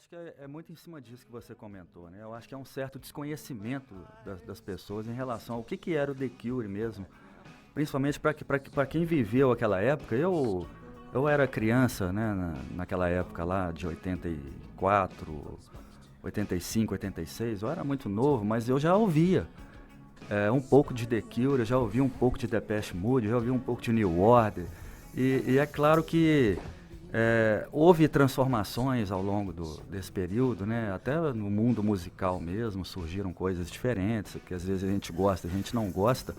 acho que é muito em cima disso que você comentou, né? Eu acho que é um certo desconhecimento das pessoas em relação ao que era o The Cure mesmo. Principalmente para quem viveu aquela época. Eu era criança, né, naquela época lá de 84, 85, 86. Eu era muito novo, mas eu já ouvia um pouco de The Cure, eu já ouvi um pouco de Depeche Mode, eu já ouvi um pouco de New Order. E é claro que houve transformações ao longo desse período, né? Até no mundo musical mesmo surgiram coisas diferentes, que às vezes a gente gosta, a gente não gosta,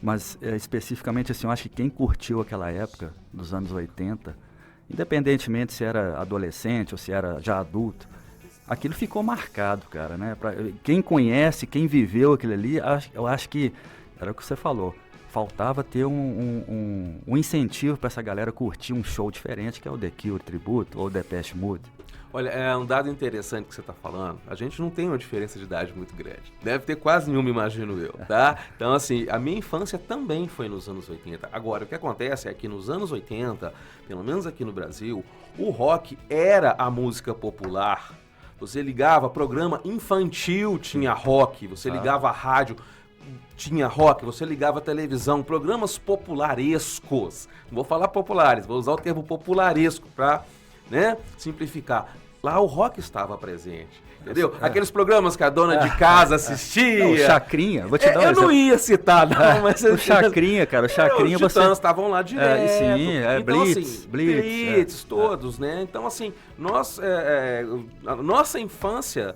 mas especificamente assim, eu acho que quem curtiu aquela época dos anos 80, independentemente se era adolescente ou se era já adulto, aquilo ficou marcado, cara, né? Quem conhece, quem viveu aquilo ali, eu acho que era o que você falou. Faltava ter um incentivo para essa galera curtir um show diferente, que é o The Cure Tributo ou Depeche Mode. Olha, é um dado interessante que você está falando. A gente não tem uma diferença de idade muito grande. Deve ter quase nenhuma, imagino eu, tá? Então, assim, a minha infância também foi nos anos 80. Agora, o que acontece é que nos anos 80, pelo menos aqui no Brasil, o rock era a música popular. Você ligava, programa infantil tinha rock, você ligava a rádio, tinha rock, você ligava a televisão, programas popularescos. Não vou falar populares, vou usar o termo popularesco para, né, simplificar. Lá o rock estava presente, entendeu? Aqueles programas que a dona de casa assistia. Não, o Chacrinha, vou te dar um exemplo. Eu não ia citar, não, mas... O Chacrinha, cara, o Chacrinha os Titãs estavam lá direto. Sim, então, Blitz, assim, Blitz, todos, né? Então, assim, a nossa infância,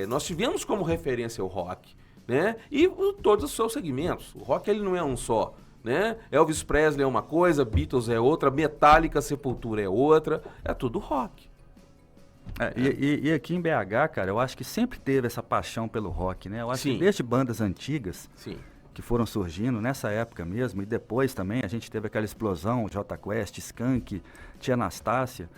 nós tivemos como referência o rock, né? E todos os seus segmentos. O rock, ele não é um só, né? Elvis Presley é uma coisa, Beatles é outra, Metallica, Sepultura é outra, é tudo rock. E aqui em BH, cara, eu acho que sempre teve essa paixão pelo rock, né? Eu acho que desde bandas antigas que foram surgindo nessa época mesmo, e depois também a gente teve aquela explosão, Jota Quest, Skank, Tia Anastácia.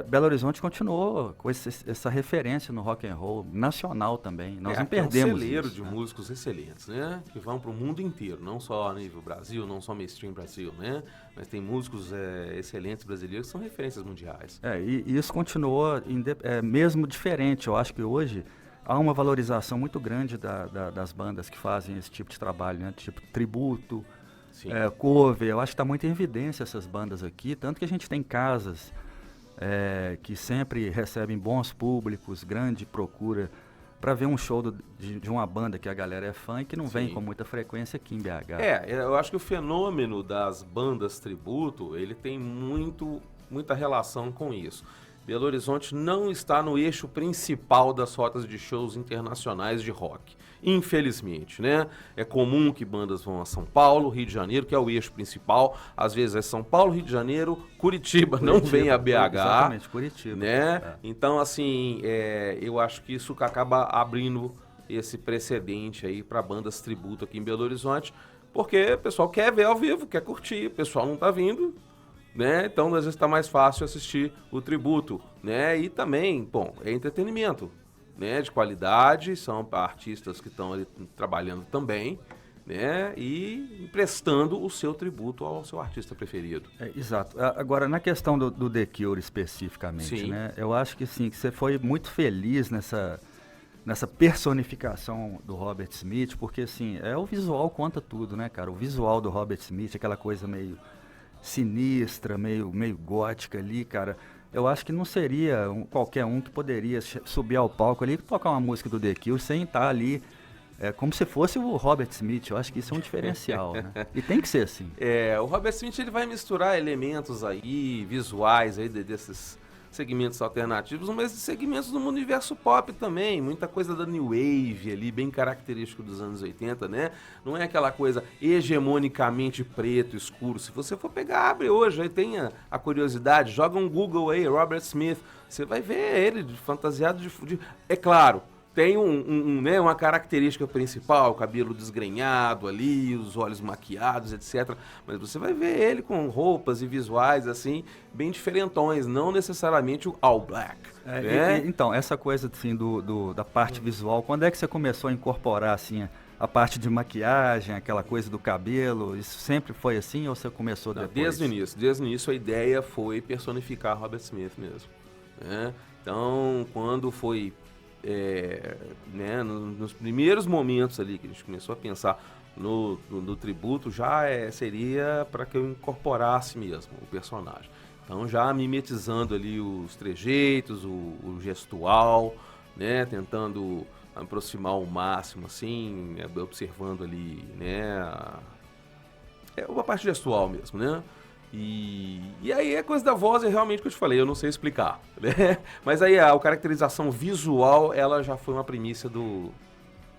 Belo Horizonte continuou com essa referência no rock and roll nacional também. Nós não perdemos um celeiro isso, de músicos excelentes, né? Que vão para o mundo inteiro, não só a nível Brasil, não só mainstream Brasil, né? Mas tem músicos excelentes brasileiros que são referências mundiais. E isso continuou mesmo diferente. Eu acho que hoje há uma valorização muito grande das bandas que fazem esse tipo de trabalho, né? Tipo tributo, cover. Eu acho que está muito em evidência essas bandas aqui, tanto que a gente tem casas que sempre recebem bons públicos, grande procura para ver um show de uma banda que a galera é fã e que não vem com muita frequência aqui em BH. Eu acho que o fenômeno das bandas tributo, ele tem muita relação com isso. Belo Horizonte não está no eixo principal das rotas de shows internacionais de rock, infelizmente, né? É comum que bandas vão a São Paulo, Rio de Janeiro, que é o eixo principal, às vezes é São Paulo, Rio de Janeiro, Curitiba não vem a BH. Exatamente, Curitiba. Né? Então, assim, eu acho que isso acaba abrindo esse precedente aí para bandas tributo aqui em Belo Horizonte, porque o pessoal quer ver ao vivo, quer curtir, o pessoal não tá vindo, né? Então, às vezes está mais fácil assistir o tributo, né? E também, bom, é entretenimento, né? De qualidade, são artistas que estão ali trabalhando também, né? E prestando o seu tributo ao seu artista preferido. Exato. Agora, na questão do The Cure especificamente, né? Eu acho que sim, que você foi muito feliz nessa personificação do Robert Smith, porque assim, o visual conta tudo, né, cara? O visual do Robert Smith, aquela coisa meio sinistra, meio gótica ali, cara. Eu acho que não seria qualquer um que poderia subir ao palco ali e tocar uma música do The Cure sem estar ali como se fosse o Robert Smith. Eu acho que isso é um diferencial, né? E tem que ser assim. O Robert Smith, ele vai misturar elementos aí, visuais aí desses segmentos alternativos, mas segmentos do universo pop também, muita coisa da New Wave ali, bem característico dos anos 80, né? Não é aquela coisa hegemonicamente preto, escuro. Se você for pegar, abre hoje, aí tem a curiosidade, joga um Google aí, Robert Smith, você vai ver ele fantasiado de... É claro, tem né, uma característica principal, o cabelo desgrenhado ali, os olhos maquiados, etc. Mas você vai ver ele com roupas e visuais, assim, bem diferentões, não necessariamente o all black. Né? Então, essa coisa assim, da parte visual, quando é que você começou a incorporar assim, a parte de maquiagem, aquela coisa do cabelo? Isso sempre foi assim ou você começou depois? Desde o início a ideia foi personificar Robert Smith mesmo. Então, quando foi, né, nos primeiros momentos ali que a gente começou a pensar no tributo, já seria para que eu incorporasse mesmo o personagem. Então, já mimetizando ali os trejeitos, o gestual, né, tentando aproximar ao máximo, assim, observando ali, né, uma parte gestual mesmo, né? E aí a coisa da voz é realmente o que eu te falei, eu não sei explicar, né? Mas aí a caracterização visual, ela já foi uma primícia do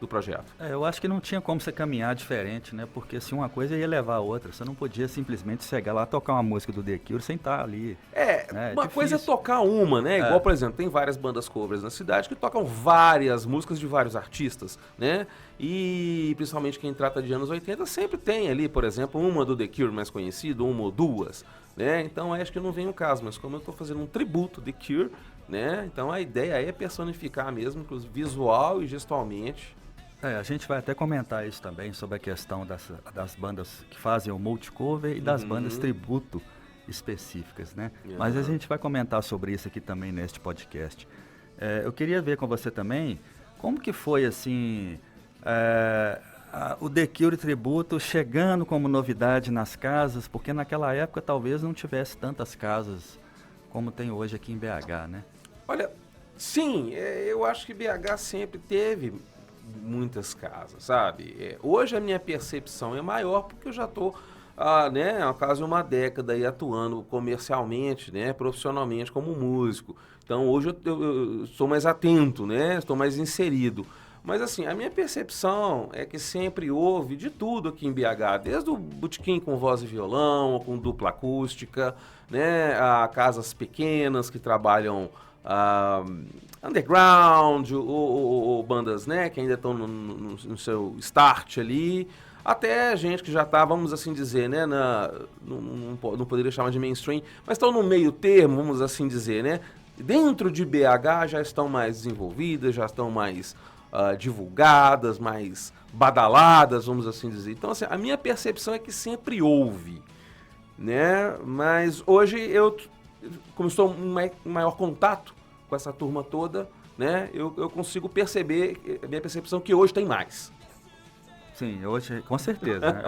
projeto. Eu acho que não tinha como você caminhar diferente, né? Porque se uma coisa ia levar a outra, você não podia simplesmente chegar lá, tocar uma música do The Cure sem estar ali. Né? Uma coisa é difícil. tocar uma, né? Igual, por exemplo, tem várias bandas covers na cidade que tocam várias músicas de vários artistas, né? E principalmente quem trata de anos 80 sempre tem ali, por exemplo, uma do The Cure mais conhecido, uma ou duas, né? Então acho que não vem o caso, mas como eu estou fazendo um tributo The Cure, né? Então a ideia é personificar mesmo, inclusive visual e gestualmente. A gente vai até comentar isso também, sobre a questão das bandas que fazem o multicover e das bandas tributo específicas, né? Mas a gente vai comentar sobre isso aqui também neste podcast. Eu queria ver com você também como que foi, assim, o The Cure tributo chegando como novidade nas casas, porque naquela época talvez não tivesse tantas casas como tem hoje aqui em BH, né? Olha, sim, eu acho que BH sempre teve muitas casas, sabe? Hoje a minha percepção é maior porque eu já estou, né, há quase uma década aí atuando comercialmente, né, profissionalmente como músico. Então hoje eu sou mais atento, né, estou mais inserido. Mas assim, a minha percepção é que sempre houve de tudo aqui em BH, desde o botequim com voz e violão, com dupla acústica, né, a casas pequenas que trabalham underground, ou bandas, né, que ainda estão no seu start ali, até gente que já está, vamos assim dizer, né, não poderia chamar de mainstream, mas estão no meio termo, vamos assim dizer, né, dentro de BH já estão mais desenvolvidas, já estão mais divulgadas, mais badaladas, vamos assim dizer. Então, assim, a minha percepção é que sempre houve, né, mas hoje como estou em maior contato com essa turma toda, né, eu consigo perceber, a minha percepção é que hoje tem mais. Sim, hoje, com certeza. Né?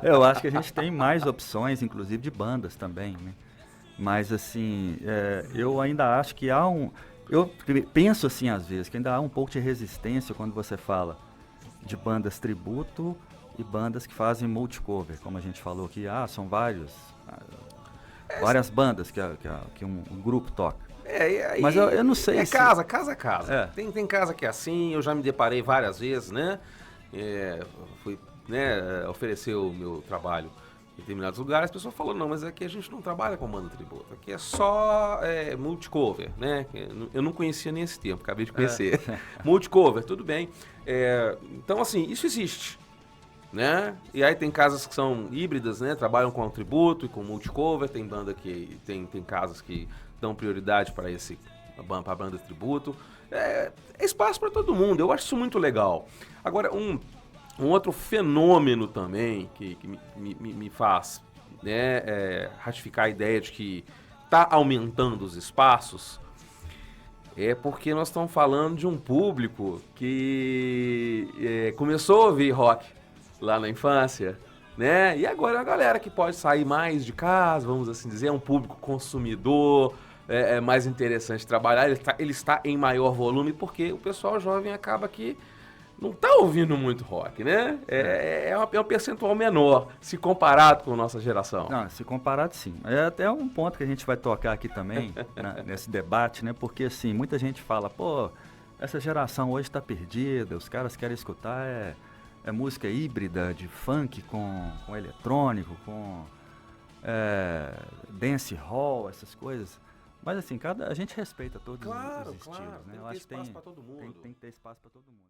Eu acho que a gente tem mais opções, inclusive de bandas também, né? Mas, assim, eu ainda acho que eu penso assim, às vezes, que ainda há um pouco de resistência quando você fala de bandas tributo e bandas que fazem multicover, como a gente falou aqui. São várias bandas que um grupo toca. Mas eu não sei se... casa. Tem casa que é assim, eu já me deparei várias vezes, né? Fui, né, oferecer o meu trabalho em determinados lugares, as pessoas falam, não, mas aqui a gente não trabalha com banda tributo, aqui é só multicover, né? Eu não conhecia nem esse termo, acabei de conhecer. Multicover, tudo bem. Então, assim, isso existe, né? E aí tem casas que são híbridas, né? Trabalham com tributo e com multicover, tem banda que tem casas que dão prioridade para a banda tributo. É espaço para todo mundo, eu acho isso muito legal. Agora, um outro fenômeno também que me faz, né, ratificar a ideia de que está aumentando os espaços é porque nós estamos falando de um público que começou a ouvir rock lá na infância, né? E agora é a galera que pode sair mais de casa, vamos assim dizer, é um público consumidor, é mais interessante trabalhar, ele está em maior volume porque o pessoal jovem acaba que não está ouvindo muito rock, né? É um percentual menor, se comparado com a nossa geração. Não, se comparado, sim. É até um ponto que a gente vai tocar aqui também, nesse debate, né? Porque, assim, muita gente fala, pô, essa geração hoje está perdida, os caras querem escutar música híbrida, de funk com eletrônico, com dance hall, essas coisas. Mas, assim, a gente respeita todos os estilos, né? Tem que ter espaço para todo mundo. Tem que ter espaço para todo mundo.